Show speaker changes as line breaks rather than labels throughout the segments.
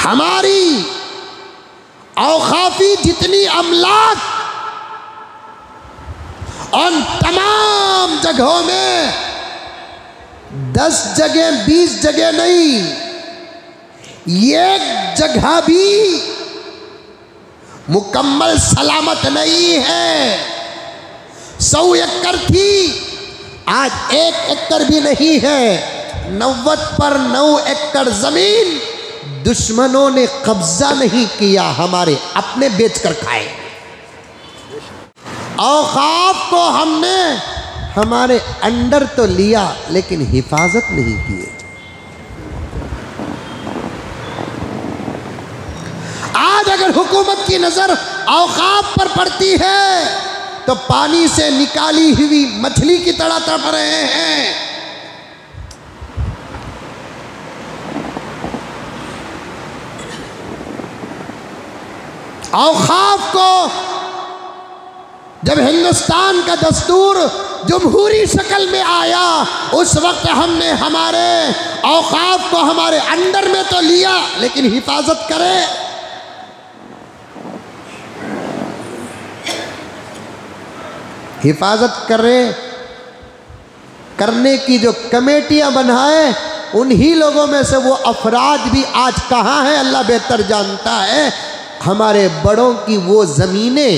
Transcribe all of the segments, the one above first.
हमारी औखाफी जितनी अमलाक उन तमाम जगहों में 10 जगह 20 जगह नहीं, एक जगह भी मुकम्मल सलामत नहीं है। 100 एकड़ थी, आज 1 एकड़ भी नहीं है। 90 पर 9 एकड़ जमीन दुश्मनों ने कब्जा नहीं किया, हमारे अपने बेचकर खाए। औकाफ को हमने हमारे अंडर तो लिया लेकिन हिफाजत नहीं किए। आज अगर हुकूमत की नजर औकाफ पर पड़ती है तो पानी से निकाली हुई मछली की तरह तड़प रहे हैं। औकाफ को जब हिंदुस्तान का दस्तूर जमहूरी शक्ल में आया, उस वक्त हमने हमारे औकाफ को हमारे अंडर में तो लिया लेकिन हिफाजत करे। हिफाजत करने की जो कमेटियां बनाए, उन्हीं लोगों में से वो अफराद भी आज कहाँ हैं अल्लाह बेहतर जानता है। हमारे बड़ों की वो ज़मीनें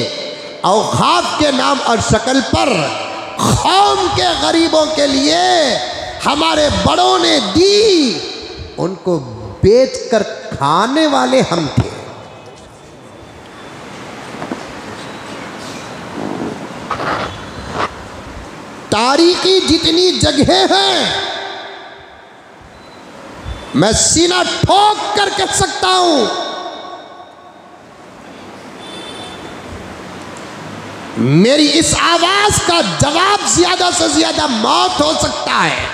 औकाफ के नाम और शक्ल पर कौम के गरीबों के लिए हमारे बड़ों ने दी, उनको बेचकर खाने वाले हम थे। तारीखी जितनी जगह हैं, मैं सीना ठोक कर कह सकता हूं, मेरी इस आवाज का जवाब ज्यादा से ज्यादा मौत हो सकता है।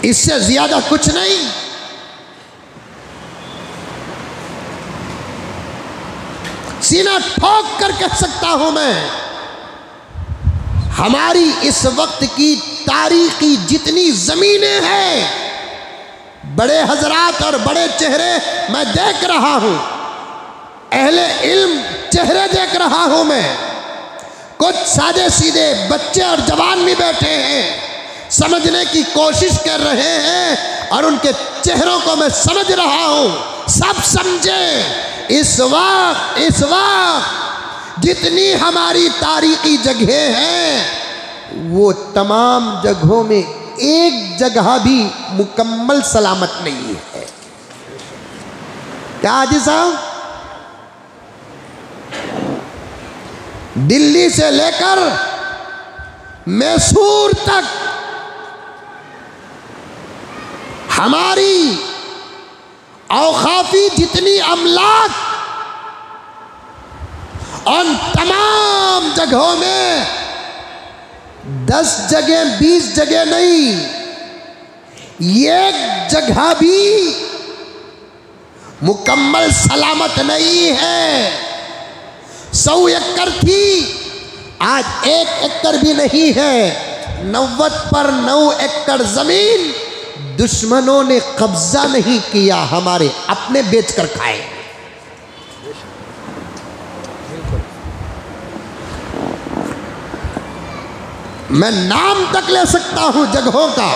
इससे ज्यादा कुछ नहीं। सीना ठोक कर कह सकता हूं मैं, हमारी इस वक्त की तारीखी जितनी जमीनें हैं, बड़े हजरात और बड़े चेहरे मैं देख रहा हूं, अहले इल्म चेहरे देख रहा हूं मैं। कुछ सादे सीधे बच्चे और जवान भी बैठे हैं, समझने की कोशिश कर रहे हैं और उनके चेहरों को मैं समझ रहा हूं। सब समझे, इस वक्त जितनी हमारी तारीखी जगह हैं, वो तमाम जगहों में एक जगह भी मुकम्मल सलामत नहीं है। क्या हाजी साहब, दिल्ली से लेकर मैसूर तक हमारी औकाफी जितनी अमलाक उन तमाम जगहों में 10 जगह 20 जगह नहीं, एक जगह भी मुकम्मल सलामत नहीं है। 100 एकड़ थी, आज 1 एकड़ भी नहीं है। 90 पर 9 एकड़ जमीन दुश्मनों ने कब्जा नहीं किया, हमारे अपने बेचकर खाए। मैं नाम तक ले सकता हूं जगहों का।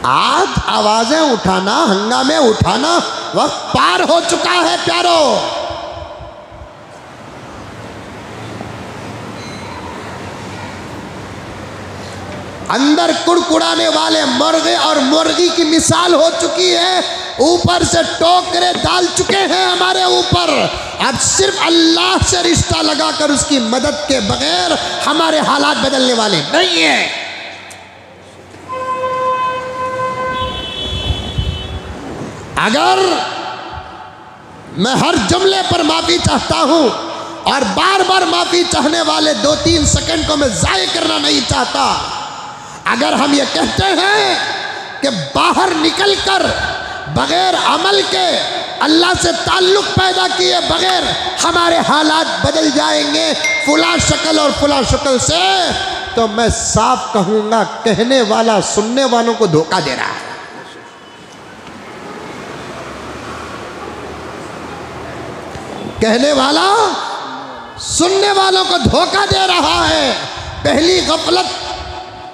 आज आवाजें उठाना, हंगामे उठाना वक्त पार हो चुका है प्यारो। अंदर कुड़कुड़ाने वाले मुर्गे और मुर्गी की मिसाल हो चुकी है, ऊपर से टोकरे डाल चुके हैं हमारे ऊपर। अब सिर्फ अल्लाह से रिश्ता लगाकर उसकी मदद के बगैर हमारे हालात बदलने वाले नहीं है। अगर मैं हर जुमले पर माफी चाहता हूं और बार बार माफी चाहने वाले 2-3 सेकंड को मैं जाये करना नहीं चाहता, अगर हम ये कहते हैं कि बाहर निकलकर बगैर अमल के, अल्लाह से ताल्लुक़ पैदा किए बगैर हमारे हालात बदल जाएंगे फुला शक्ल और फुला शक्ल से, तो मैं साफ कहूंगा, कहने वाला सुनने वालों को धोखा दे रहा है। कहने वाला सुनने वालों को धोखा दे रहा है। पहली गफलत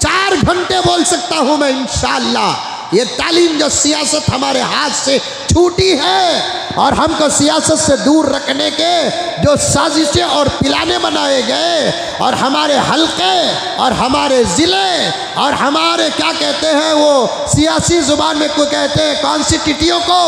4 घंटे बोल सकता हूं मैं इंशाअल्लाह। ये तालीम जो सियासत हमारे हाथ से छूटी है और हमको सियासत से दूर रखने के जो साजिशें और प्लाने बनाए गए और हमारे हल्के और हमारे ज़िले और हमारे क्या कहते हैं वो सियासी ज़ुबान में को कहते हैं कॉन्स्टिट्यूटियों को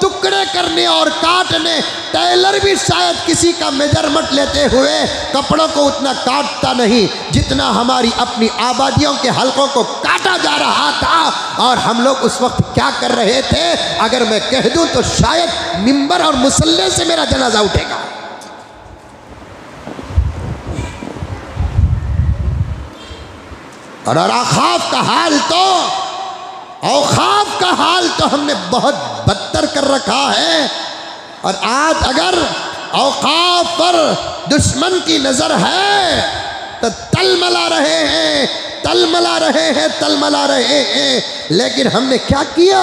टुकड़े करने और काटने। टेलर भी शायद किसी का मेजरमेंट लेते हुए कपड़ों को उतना काटता नहीं जितना हमारी अपनी आबादियों के हल्कों को काटा जा रहा था। और हम लोग उस वक्त क्या कर रहे थे अगर मैं कह दूं तो शायद मिंबर और मुसल्ले से मेरा जनाजा उठेगा। और औखाफ का हाल तो औखाफ का हाल तो हमने बहुत बदतर कर रखा है। और आज अगर औखाफ पर दुश्मन की नजर है तो तलमला रहे हैं, तलमला रहे हैं, तलमला रहे हैं। लेकिन हमने क्या किया?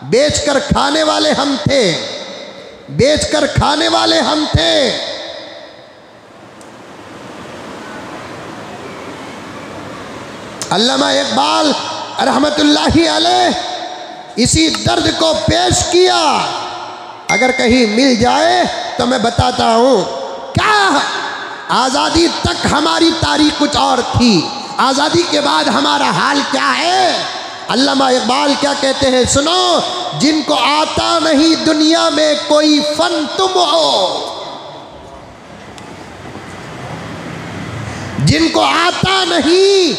बेचकर खाने वाले हम थे, बेचकर खाने वाले हम थे। अल्लामा इकबाल रहमतुल्लाहि अलैह इसी दर्द को पेश किया। अगर कहीं मिल जाए तो मैं बताता हूं क्या आज़ादी तक हमारी तारीख कुछ और थी, आज़ादी के बाद हमारा हाल क्या है। अल्लामा इकबाल क्या कहते हैं सुनो, जिनको आता नहीं दुनिया में कोई फन तुम हो, जिनको आता नहीं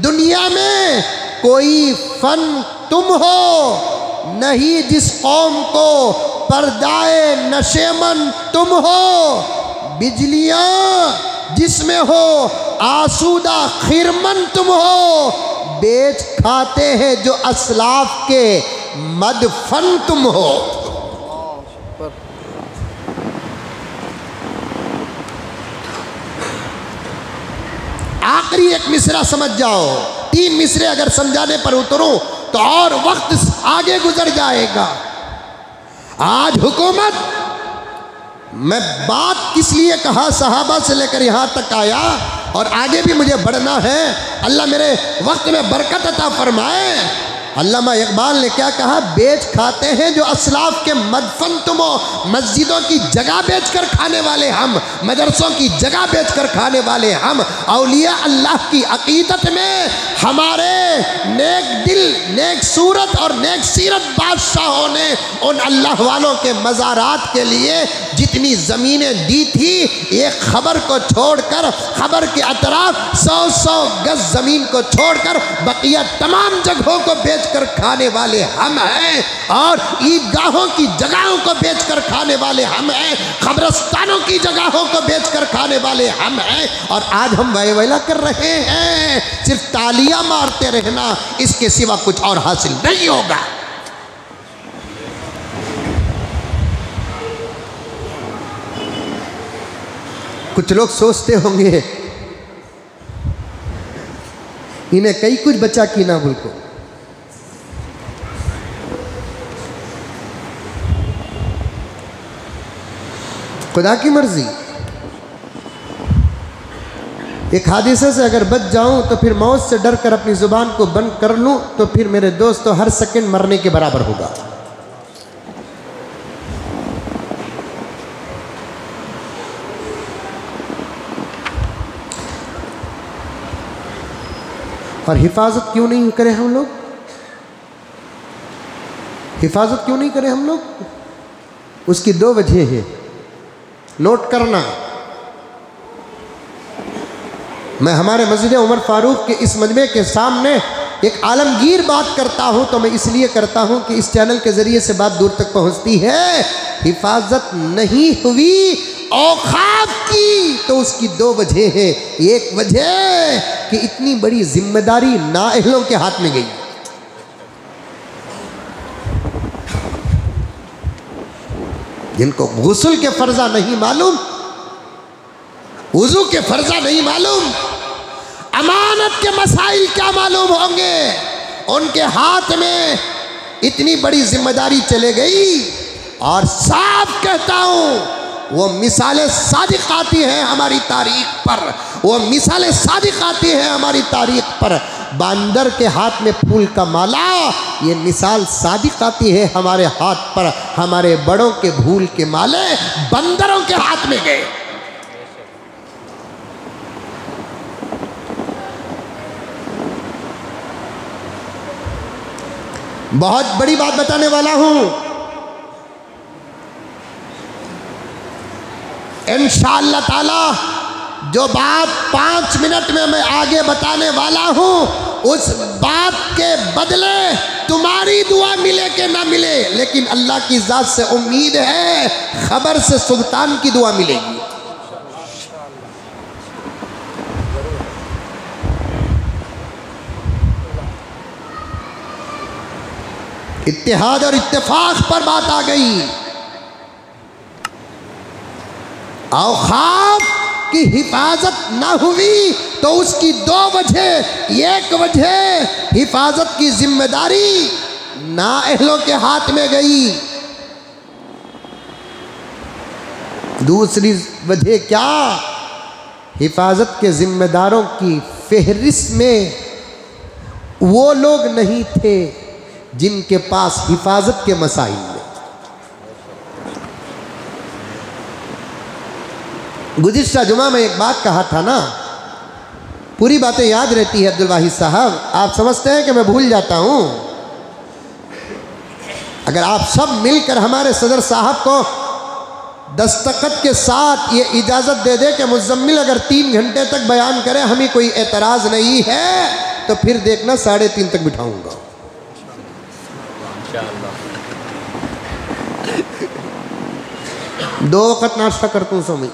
दुनिया में कोई फन तुम हो, नहीं जिस कौम को पर्दाए नशेमन तुम हो, बिजलियां जिसमें हो आसूदा खिरमन तुम हो, बेच खाते हैं जो असलाफ के मदफन तुम हो। आखिरी एक मिसरा समझ जाओ, 3 मिसरे अगर समझाने पर उतरूं तो और वक्त आगे गुजर जाएगा। आज हुकूमत, मैं बात किस लिए कहा सहाबा से लेकर यहाँ तक आया और आगे भी मुझे बढ़ना है, अल्लाह मेरे वक्त में बरकत अता फरमाए। अल्लामा इकबाल ने क्या कहा? बेच खाते हैं जो असलाफ के मदफन तुम हो। मस्जिदों की जगह बेचकर खाने वाले हम, मदरसों की जगह बेचकर खाने वाले हम, औलिया अल्लाह की अकीदत में हमारे नेक दिल, नेक सूरत और नेक सीरत बादशाहों ने उन अल्लाह वालों के मज़ारात के लिए जितनी ज़मीनें दी थी, एक खबर को छोड़कर, खबर के अतराफ 100-100 गज ज़मीन को छोड़कर बकिया तमाम जगहों को बेच कर खाने वाले हम हैं। और ईदगाहों की जगहों को बेचकर खाने वाले हम हैं, कब्रिस्तानों की जगहों को बेचकर खाने वाले हम हैं। और आज हम वैला कर रहे हैं, सिर्फ तालियां मारते रहना, इसके सिवा कुछ और हासिल नहीं होगा। कुछ लोग सोचते होंगे इन्हें कई कुछ बचा की ना मुल्क को। खुदा की मर्जी, एक हादिसे से अगर बच जाऊं तो फिर मौत से डर कर अपनी ज़ुबान को बंद कर लूं तो फिर मेरे दोस्तों हर सेकंड मरने के बराबर होगा। और हिफाजत क्यों नहीं करें हम लोग? हिफाजत क्यों नहीं करें हम लोग? उसकी 2 वजह है, नोट करना। मैं हमारे मस्जिद उमर फारूक के इस मजमे के सामने एक आलमगीर बात करता हूं तो मैं इसलिए करता हूं कि इस चैनल के ज़रिए से बात दूर तक पहुंचती है। हिफाजत नहीं हुई औखाफ की तो उसकी 2 वजह है। एक वजह कि इतनी बड़ी जिम्मेदारी नाअहलों के हाथ में गई। जिनको गुस्ल के फर्जा नहीं मालूम, वुजू के फर्जा नहीं मालूम, अमानत के मसाइल क्या मालूम होंगे। उनके हाथ में इतनी बड़ी जिम्मेदारी चले गई। और साफ कहता हूँ वो मिसालें सादिक आती हैं हमारी तारीख पर, वो मिसालें सादिक आती हैं हमारी तारीख पर। बंदर के हाथ में फूल का माला, ये मिसाल सादिक आती है हमारे हाथ पर। हमारे बड़ों के फूल के माले बंदरों के हाथ में गए। बहुत बड़ी बात बताने वाला हूं। इंशाअल्लाह ताला जो बात 5 मिनट में मैं आगे बताने वाला हूं, उस बात के बदले तुम्हारी दुआ मिले कि ना मिले, लेकिन अल्लाह की जात से उम्मीद है खबर से सुल्तान की दुआ मिलेगी। इत्तेहाद और इत्तेफाक पर बात आ गई। औखाफ की हिफाजत ना हुई तो उसकी 2 वजह। एक वजह हिफाजत की जिम्मेदारी नाअहलों के हाथ में गई। दूसरी वजह क्या, हिफाजत के जिम्मेदारों की फेहरिस्त में वो लोग नहीं थे जिनके पास हिफाजत के मसाइल में। गुज़िश्ता जुमा में एक बात कहा था ना, पूरी बातें याद रहती है अब्दुल वाहिद साहब। आप समझते हैं कि मैं भूल जाता हूं। अगर आप सब मिलकर हमारे सदर साहब को दस्तखत के साथ ये इजाज़त दे दे कि मुज़म्मिल अगर 3 घंटे तक बयान करे, हमें कोई एतराज़ नहीं है, तो फिर देखना 3:30 तक बिठाऊंगा। 2 वक़्त नाश्ता करता हूँ समय।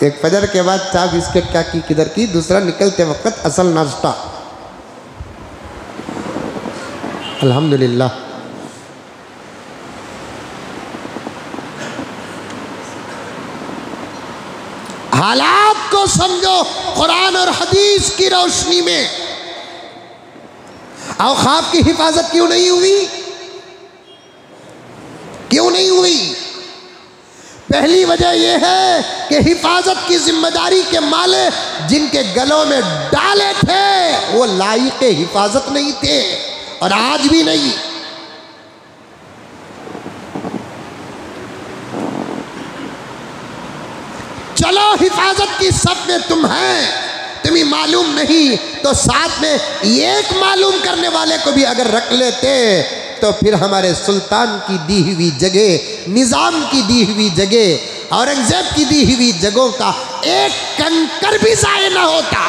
एक फजर के बाद चाय बिस्किट क्या की किधर की, दूसरा निकलते वक्त असल नाश्ता। अल्हम्दुलिल्लाह। हालात को समझो कुरान और हदीस की रोशनी में। औखाफ की हिफाजत क्यों नहीं हुई? क्यों नहीं हुई? पहली वजह यह है कि हिफाजत की जिम्मेदारी के माले जिनके गलों में डाले थे वो लायक हिफाजत नहीं थे, और आज भी नहीं। चलो हिफाजत की सब में तुम हैं, तुम्हें मालूम नहीं तो साथ में एक मालूम करने वाले को भी अगर रख लेते तो फिर हमारे सुल्तान की दी हुई जगह, निज़ाम की दी हुई जगह, औरंगजेब की दी हुई जगहों का एक कंकर भी ज़ाये न होता।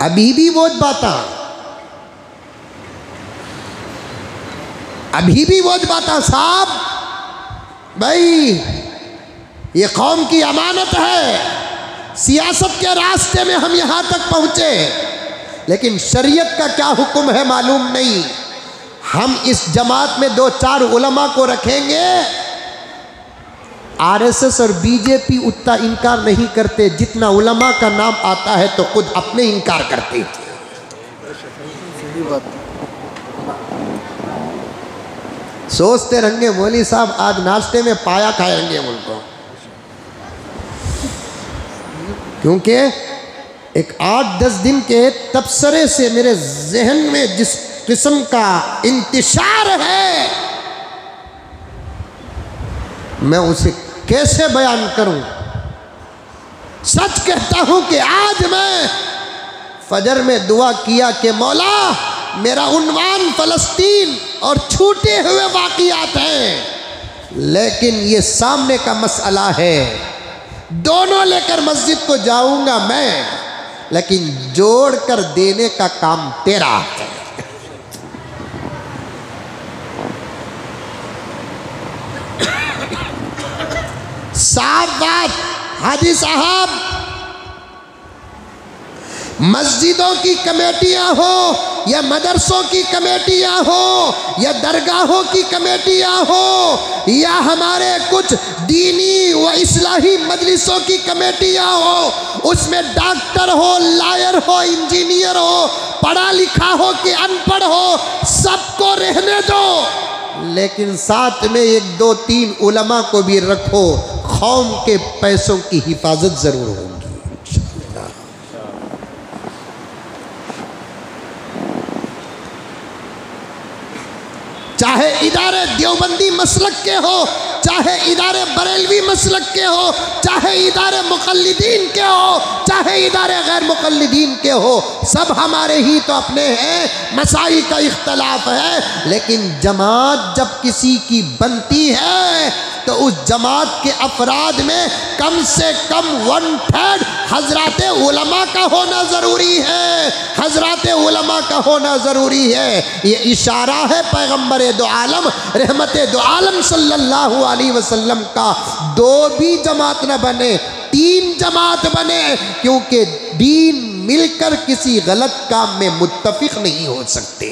अभी भी वो बाता, अभी भी वो बाता साहब, भाई ये कौम की अमानत है। सियासत के रास्ते में हम यहाँ तक पहुँचे, लेकिन शरीयत का क्या हुक्म है मालूम नहीं। हम इस जमात में 2-4 उलमा को रखेंगे, आरएसएस और बीजेपी उतना इनकार नहीं करते जितना उलमा का नाम आता है तो खुद अपने इनकार करते हैं। सोचते रहेंगे मौली साहब आज नाश्ते में पाया खाएंगे उनको, क्योंकि एक 8-10 दिन के तबसरे से मेरे जहन में जिस किस्म का इंतशार है, मैं उसे कैसे बयान करूं। सच कहता हूं कि आज मैं फजर में दुआ किया कि मौला मेरा उन्वान फ़लस्तीन और छूटे हुए वाक़ियात हैं, लेकिन ये सामने का मसला है, दोनों लेकर मस्जिद को जाऊंगा मैं, लेकिन जोड़ कर देने का काम तेरा है। साफ बात हाजी साहब, मस्जिदों की कमेटियां हो या मदरसों की कमेटियां हो या दरगाहों की कमेटियां हो या हमारे कुछ दीनी व इस्लाही मजलिसों की कमेटियां हो, उसमें डॉक्टर हो, लॉयर हो, इंजीनियर हो, पढ़ा लिखा हो कि अनपढ़ हो, सबको रहने दो, लेकिन साथ में 1 2 3 उलमा को भी रखो। कौम के पैसों की हिफाजत जरूर होगी इंशाअल्लाह। चाहे इदारे देवबंदी मसलक के हो, चाहे इदारे बरेलवी मसलक के हो, चाहे इदारे मुक़ल्लिदीन के हो, चाहे इदारे गैर मुक़ल्लिदीन के हो, सब हमारे ही तो अपने हैं। मसाइल का इख्तलाफ है, लेकिन जमात जब किसी की बनती है तो उस जमात के अफराद में कम से कम 1/3 हजरात उलमा का होना ज़रूरी है, हजरात उलमा का होना ज़रूरी है। ये इशारा है पैगम्बर दो आलम रहमत दो आलम सल्लल्लाहु अलैहि वसल्लम का। 2 भी जमात न बने, 3 जमात बने, क्योंकि दीन मिलकर किसी गलत काम में मुत्तफिक नहीं हो सकते।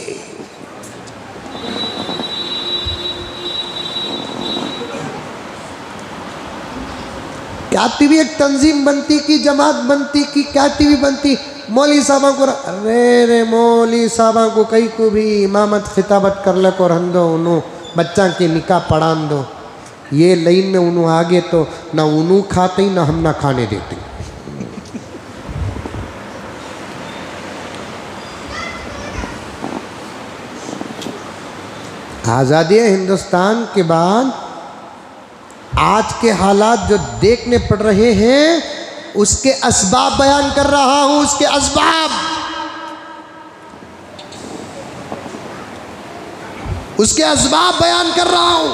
क्या टीवी एक तंजीम बनती की जमात बनती की क्या टीवी बनती, मौली साहबा को रे मौली साहबा को कई को भी इमामत खिताबत कर लक और हंदो उन्हों बच्चा के निकाह पढ़ान दो, ये लाइन में उन्हों आगे तो ना उन्हों खाते ही ना हम ना खाने देते। आज़ादी हिंदुस्तान के बाद आज के हालात जो देखने पड़ रहे हैं, उसके असबाब बयान कर रहा हूं। उसके असबाब, उसके असबाब बयान कर रहा हूं।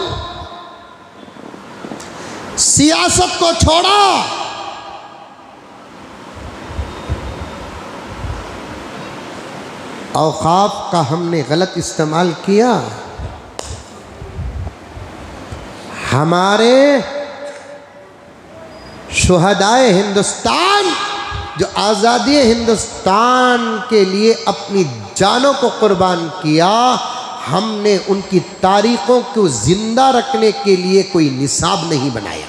सियासत को छोड़ा, औकाफ का हमने गलत इस्तेमाल किया। हमारे शुहदाए हिंदुस्तान जो आज़ादी हिंदुस्तान के लिए अपनी जानों को कुर्बान किया, हमने उनकी तारीखों को जिंदा रखने के लिए कोई निसाब नहीं बनाया।